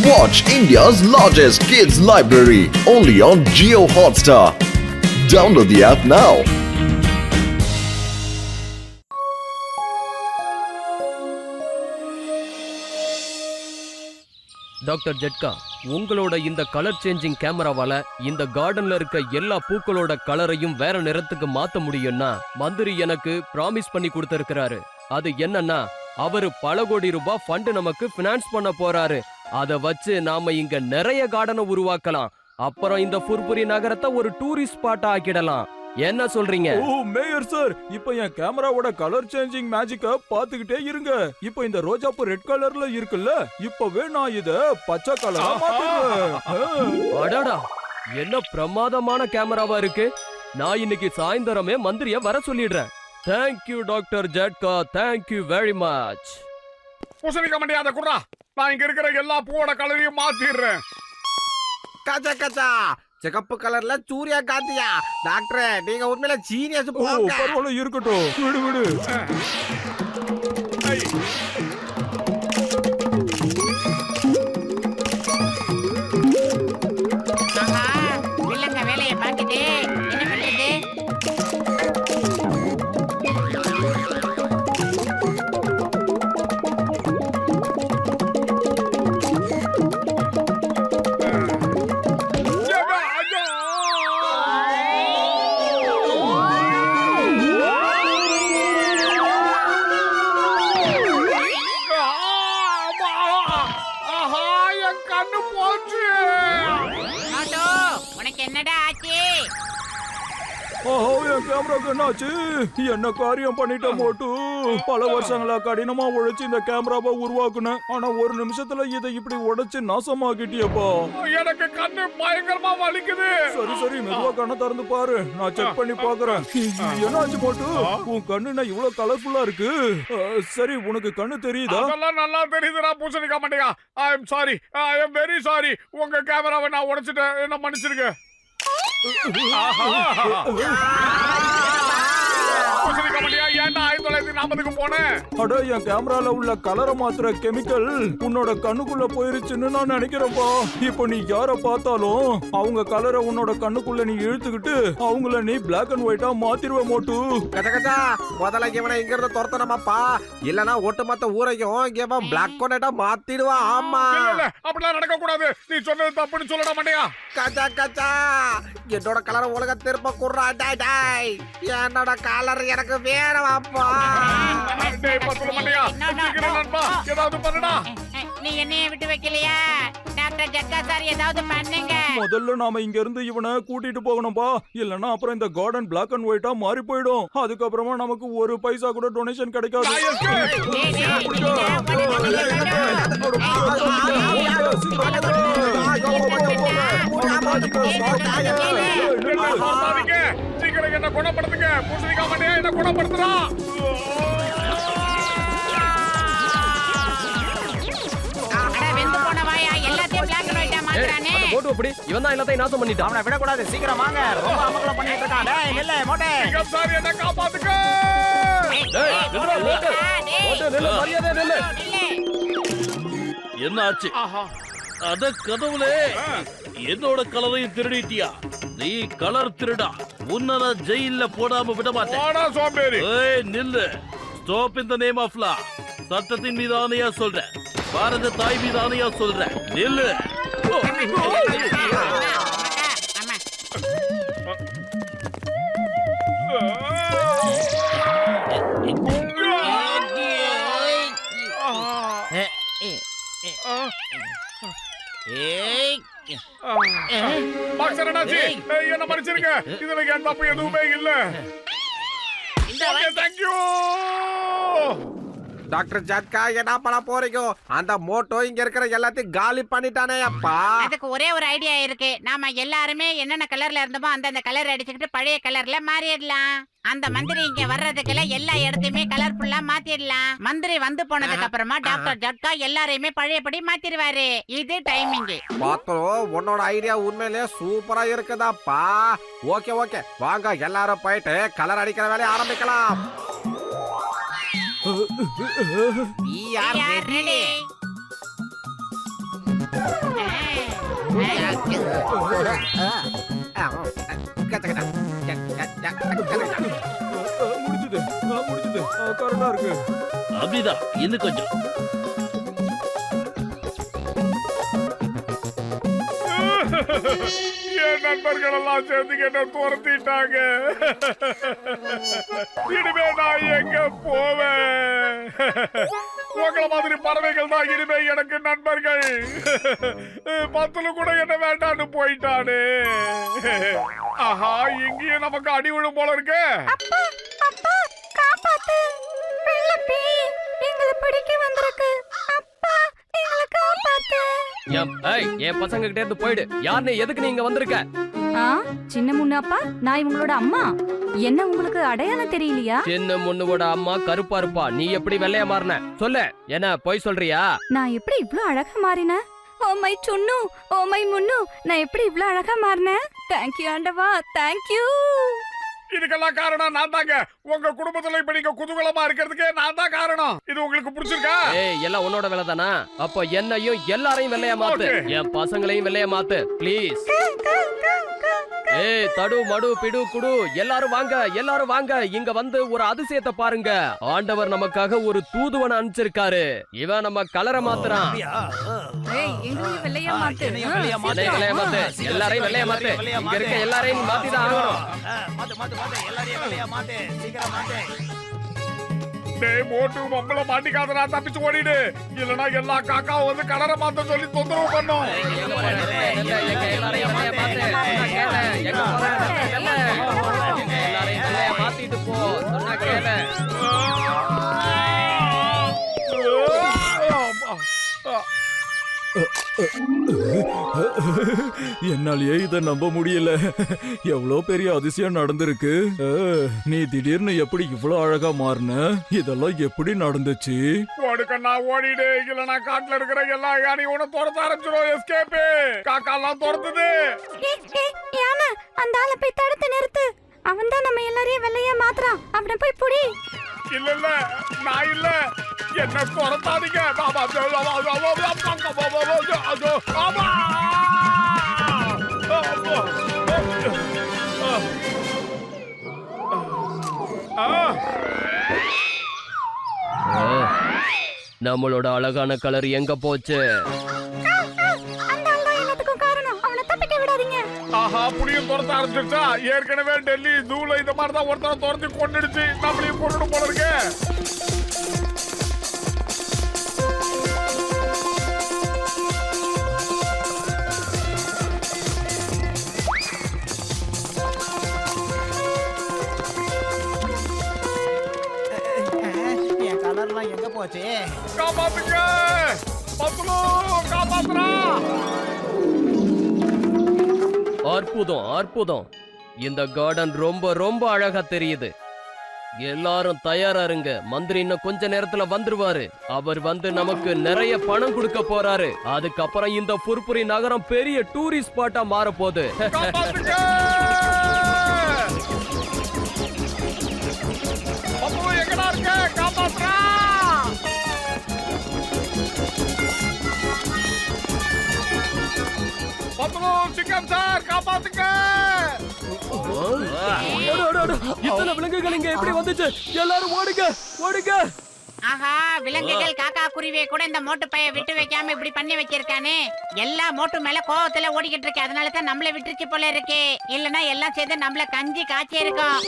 Watch India's largest kids library only on Jio Hotstar. Download the app now. Doctor ஜெட்கா, உங்களோட இந்த colour changing கேமராவால இந்த கார்டன்ல இருக்க எல்லா பூக்களோட கலரையும் வேற நிறத்துக்கு மாத்த முடியும்னா மந்திரி எனக்கு பிராமிஸ் பண்ணி கொடுத்திருக்கிறாரு. அது என்னன்னா, அவரு பல கோடி ரூபாய் ஃபண்ட் நமக்கு பினான்ஸ் பண்ண போறாரு. அத வச்சு நாம இங்க நிறைய கார்டனை உருவாக்கலாம். அப்புறம் இந்த ஃபுர்புரி நகரத்தை ஒரு டூரிஸ்ட் ஸ்பாட்டா ஆக்கிடலாம். என்ன சொல்றீங்க? ஓ மேயர் சார், இப்போ என் கேமராவோட கலர் சேஞ்சிங் மேஜிக்க பாத்துக்கிட்டே இருங்க. இப்போ இந்த ரோஜாப்பூ ரெட் கலர்ல இருக்குல்ல, இப்பவே நான் இத பச்சை கலரா மாத்துறேன். அடடா, என்ன பிரமாதமான கேமராவா இருக்கு. நான் இன்னைக்கு சாயந்தரமே மந்திரிய வர சொல்லிடுறேன். தேங்க்யூ டாக்டர் ஜட்கா, தேங்க்யூ வெரி மச். பூசணிக்க முடியாத குர்ரா, நான் இங்க இருக்கிற எல்லா பூவோட கலரையும் மாத்திடுறேன். கச்சா கச்சா சிகப்பு கலர்ல சூர்யா காந்தியா டாக்டர், நீங்க உண்மையில ஜீனியஸ். பரவாயில்ல, இருக்கட்டும், விடு விடு. வேலையை பார்த்துட்டு என்ன பண்றது? என்னடா ஆச்சு? ஓஹோ, என் கேமராக்கு என்னாச்சு? என்ன காரியம் பண்ணிட்ட மோட்டு? பல வருஷங்களா கடினமா உழைச்சு இந்த கேமராவை உருவாக்குனேன். ஆனா ஒரு நிமிஷத்துல இதை இப்படி உடைச்சு நாசமாக்கிட்டியப்பா. எனக்கு கண்ணு பயங்கரமா வலிக்குது. சரி சரி, மெதுவா கண்ணை திறந்து பாரு, நான் செக் பண்ணி பாக்குறேன். என்னாச்சு மோட்டு? உன் கண்ணு என்ன இவ்வளவு கலர்ஃபுல்லா இருக்கு? சரி, உனக்கு கண்ணு தெரியுதா? அதெல்லாம் நல்லா தெரியுதுடா பூசணிக்க மாட்டேங்க. I am sorry, I am very sorry. உங்க கேமராவை நான் உடைச்சிட்டேன், என்ன மன்னிச்சிருங்க. அட, என் கேமரால உள்ள கலரை மாத்துற கெமிக்கல் உன்னோட கண்ணுக்குள்ள போயிருச்சுன்னு நான் நினைக்கிறேன்ப்பா. இப்போ நீ யார பார்த்தாலும் அவங்க கலரை உன்னோட கண்ணுக்குள்ள நீ இழுத்துக்கிட்டு அவங்கள நீ பிளாக் அண்ட் ஒயிட்டா மாத்திருவ மோட்டு. கச்சா கச்சா, முதல்ல இவனை இங்க இருந்து துரத்தணுமாப்பா, இல்லனா ஒட்டுமொத்த ஊரையும் இவன் பிளாக் அண்ட் ஒயிட்டா மாத்திடுவா. ஆமா, அப்படிலாம் நடக்க கூடாது. நீ சொன்னது தப்புன்னு சொல்லட மாட்டியா? கச்சா கச்சா, என்னோட கலர் உலக திருப்ப குர்ரா. டாய் டாய், என்னோட கலர் எனக்கு வேணாம்ப்பா. ஏதாவது பண்ணுடா. நீ என்னைய விட்டு வைக்கலையா? டாக்டர் ஜட்கா சார், ஏதாவது பண்ணுங்க. முதல்ல நாம இங்க இருந்து இவனை கூட்டிட்டு போகணும்பா, இல்லன்னா அப்புறம் இந்த கார்டன் பிளாக் அண்ட் ஒயிட்டா மாறி போயிடும். அதுக்கப்புறமா நமக்கு ஒரு பைசா கூட டொனேஷன் கிடைக்காது. சீக்கிரம் என்ன குணப்படுத்துங்க. பூசணிக்க மாட்டியா, என்ன குணப்படுத்துறா? இவன் தான் எல்லாத்தையும் நாசம் பண்ணிட்டான். அவனை விடக்கூடாது, சீக்கிரம் வாங்க. ரொம்ப அமக்கலம் பண்ணிட்டு இருக்கான். டேய் நில்ல மோட்டே. சார், என்ன காப்பாத்துங்க. என்ன ஆச்சு? அத கடவுளே, என்னோட கலரையும் திருடிட்டியா? நீ கலர் திருடா, உன்ன ஜெயில போடாம விட மாட்டேன். நில்லு. Stop in the name of law. சட்டத்தின் மீது ஆணையா சொல்றேன், பாரத தாய் மீது ஆணையா சொல்றேன். நில்லு. என்ன மன்னிச்சிருங்க, இதுல என் தப்பு எதுவுமே இல்ல. தேங்க்யூ டாக்டர் ஜட்கா, என்ன பண்ண போறீங்க? அந்த மோட்டோ இங்க இருக்கிற எல்லாத்தையும் காலி பண்ணிட்டானே அப்பா. அதுக்கு ஒரே ஒரு ஐடியா இருக்கு. நாம எல்லாருமே என்னென்ன கலர்ல இருந்தோமோ அந்த கலர் அடிச்சுக்கிட்டு பழைய கலர்ல மாறிடலாம். அந்த மந்திரி இங்க வர்றதுக்குள்ள எல்லா இடத்தையுமே கலர்ஃபுல்லா மாத்திடலாம். மந்திரி வந்து போனதுக்கு அப்புறமா டாக்டர் ஜட்கா எல்லாரையுமே பழையபடி மாத்திடுவாரு. இது டைமிங். பார்த்தோம், உன்னோட ஐடியா உண்மையிலே சூப்பரா இருக்குதாப்பா. ஓகே ஓகே, வாங்க எல்லாரும் போயிட்டு கலர் அடிக்கிற வேலையை ஆரம்பிக்கலாம். We are ready. முடிஞ்சது முடிஞ்சது கரெக்டா இருக்கு. அப்படிதான், இன்னும் கொஞ்சம். என் நண்பர்கள் எல்லாம் சேர்ந்து என்ன துரத்திட்டாங்க. இனிமே நான் எங்க போவேன்? உங்கள மாதிரி பறவைகள் தான் இனிமே எனக்கு நண்பர்கள். பத்துல கூட என்ன வேண்டான்னு போயிட்டானே. ஆஹா, இங்கேயும் நமக்கு அடி விழும் போல இருக்கு. என் பசங்க கிட்ட இருந்து போயிடு. யாருன்னு எதுக்கு நீங்க வந்திருக்க? சின்ன முன்னாப்பா, நான் இவங்களோட அம்மா. என்ன உங்களுக்கு அடையாளம் தெரியலையா? சின்ன முன்னுவோட அம்மா கருப்பா இருப்பா. நீ எப்படி வெள்ளையா மாறின? சொல்லு. என்ன போய் சொல்றியா? நான் எப்படி இவ்ளோ அழகா மாறினேன்? ஓ மை சுன்னு, ஓ மை முன்னு, நான் எப்படி இவ்ளோ அழகா மாறினேன்? தேங்க்யூ ஆண்டவா, தேங்க்யூ. இதுக்கெல்லாம் காரணம் நான் தாங்க. உங்க குடும்பத்துல இப்ப நீங்க குதூகலமா இருக்கிறதுக்கே நான் தான் காரணம். இது உங்களுக்கு பிடிச்சிருக்கா? ஏய், எல்லாம் உன்னோட வேலை தானா? அப்ப என்னையும் எல்லாரையும் வெள்ளையா மாத்து. என் பசங்களையும் வெள்ளையா மாத்து ப்ளீஸ். ஏய், தடு மடு பிடு குடு, எல்லாரும் வாங்க, எல்லாரும் வாங்க. இங்க வந்து ஒரு அதிசயத்தை பாருங்க. ஆண்டவர் நமக்காக ஒரு தூதுவனை அனுப்பிச்சிருக்காரு. இவன் நம்ம கலரை மாத்துறான். ஏய், எங்களையும் வெள்ளையா மாத்து. என்னையும் வெள்ளையா மாத்து. எல்லாரையும் வெள்ளையா மாத்து. இங்க இருக்க எல்லாரையும் நீ மாத்திதான் ஆகணும். டேய் மோட்டு, மம்பள மாட்டிக்காதடா, தப்பிச்சு ஓடிடு. இல்லனா எல்லா காக்காவும் வந்து கலரை மாத்த சொல்லி தொந்தரவு பண்ணும். எல்லாரையும் வெள்ளையா மாத்து. எங்க போற? எல்லாரையும் வெள்ளையா மாத்திட்டு போ. சொன்னா கேளு. என்னாலயே இத நம்ப முடியல. எவ்வளவு பெரிய அதிசயம் நடந்திருக்கு. நீ திடீர்னு எப்படி இவ்வளவு அழகா மாறின? இதெல்லாம் எப்படி நடந்துச்சு? ஓடுக்கண்ணா ஓடிடு. இல்லனா காட்டுல இருக்கிற எல்லா யானையும் உன துரத்த ஆரம்பிச்சிடும். எஸ்கேப். காக்கா எல்லாம் துரத்துது. யானை, அந்த ஆளை போய் தடுத்து நிறுத்து. அவன் தான் நம்ம எல்லாரையும் வெள்ளையா மாத்துறான். அவனை போய் புடி. இல்ல இல்ல, நான் இல்ல. என்ன துரத்தாதீங்க. பாபா நம்மளோட அழகான கலர் எங்க போச்சு? அந்த ஆள் தான் எல்லாத்துக்கும் காரணம். அவனை தப்பிக்க விடாதீங்க. ஆஹா, புளியும் துரத்த ஆரம்பிச்சிருச்சா? ஏற்கனவே டெல்லி ஜூல இந்த மாதிரி தான் ஒருத்தர துரத்தி கொண்டுடுச்சு. நம்மளையும் கொண்டு போல இருக்கு. என் கலர்லாம் எங்க போச்சு? காப்பாத்துங்க, பத்துலு காப்பாத்துறா. அற்புதம், அற்புதம். இந்த கார்டன் ரொம்ப ரொம்ப அழகா தெரியுது. எல்லாரும் தயாரா இருங்க. மந்திரி இன்னும் கொஞ்ச நேரத்துல வந்துருவாரு. அவர் வந்து நமக்கு நிறைய பணம் கொடுக்க போறாரு. அதுக்கப்புறம் இந்த புர்புரி நகரம் பெரிய டூரிஸ்ட் ஸ்பாட்டா மாற போகுது. காப்பாத்துங்க. பத்துலு எங்கடா இருக்க? காப்பாத்துறா. பத்துலு சிக்கன் சார், காப்பாத்துங்க. இத்தனை விலங்குகள் இங்க எப்படி வந்துச்சு? எல்லாரும் ஓடுங்க, ஓடுங்க. ஆஹா, விலங்குகள் காக்கா குருவியை கூட இந்த மோட்டு பைய விட்டு வைக்காம இப்படி பண்ணி வச்சிருக்கானே. எல்லா மோட்டு மேல கோவத்துல ஓடிக்கிட்டு இருக்கு. அதனால தான் நம்மள விட்டுருச்சு போல இருக்கு. இல்லனா எல்லாம் சேர்ந்து நம்மள கஞ்சி காய்ச்சி இருக்கும்.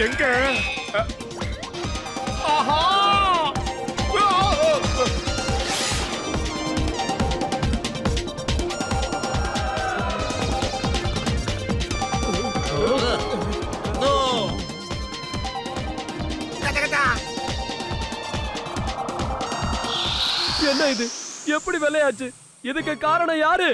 எங்க? ஆஹா! என்ன இது? எப்படி வெள்ளையாச்சு? இதுக்கு காரணம் யாரு?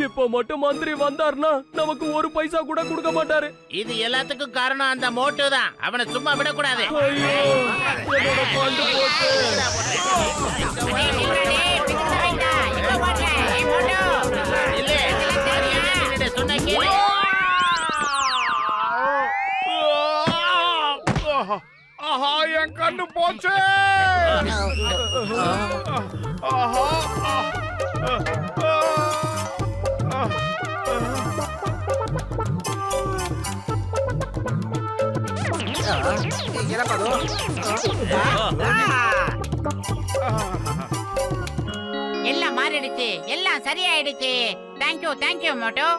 இப்ப மட்டும் மந்திரி வந்தாருன்னா நமக்கு ஒரு பைசா கூட கொடுக்க மாட்டாரு. இது எல்லாத்துக்கும் காரணம் அந்த மோட்டு தான். அவனை சும்மா விடக்கூடாது. ஐயோ, என்னோட பண்டு போச்சு. ஆஹா, என் கண்ணு போச்சு. ஆஹா. என்னப்பா அது? எல்லாம் மாறிடுச்சு, எல்லாம் சரியாயிடுச்சு. Thank you Moto.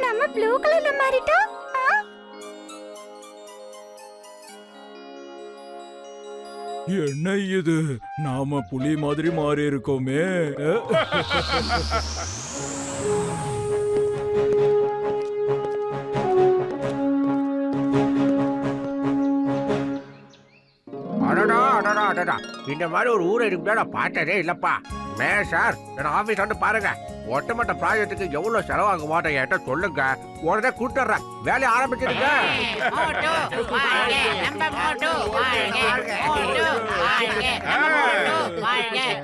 நம்ம ப்ளூ கலர்ல மாறிட்டோம். என்ன இது, நாம புலி மாதிரி மாறி இருக்கோமே. அடடா, இந்த மாதிரி ஒரு ஊரை இருக்கு நான் பார்த்ததே இல்லப்பா. சார், என் ஆபீஸ் வந்து பாருங்க. ஒட்டுமொத்த ப்ராஜெக்ட்டுக்கு எவ்வளவு செலவாக மாட்டேன் என்கிட்ட சொல்லுங்க, உடனே கூட்டுறேன். வேலையை ஆரம்பிச்சிருங்க.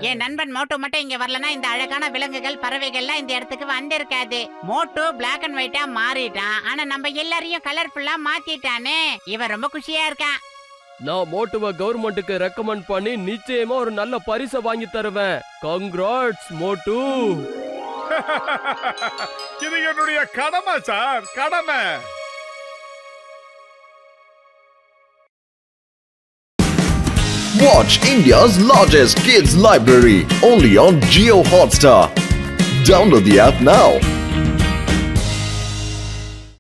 என் நண்பன் மோட்டு மட்டும் இங்க வரலன்னா இந்த அழகான விலங்குகள் பறவைகள்லாம் இந்த இடத்துக்கு வந்திருக்காது. மோட்டு பிளாக் அண்ட் ஒயிட்டா மாறிட்டான். ஆனா நம்ம எல்லாரையும் கலர்ஃபுல்லா மாத்திட்டானே. இவன் ரொம்ப குஷியா இருக்கான். நான் மோட்டுவை கவர்மெண்ட்டுக்கு ரெக்கமெண்ட் பண்ணி நிச்சயமா ஒரு நல்ல பரிசை வாங்கி தருவேன். கங்க்ராட்ஸ் மோட்டு. இது என்னுடைய கடமை சார், கடமை. Watch India's largest kids library only on Jio Hotstar. Download the app now.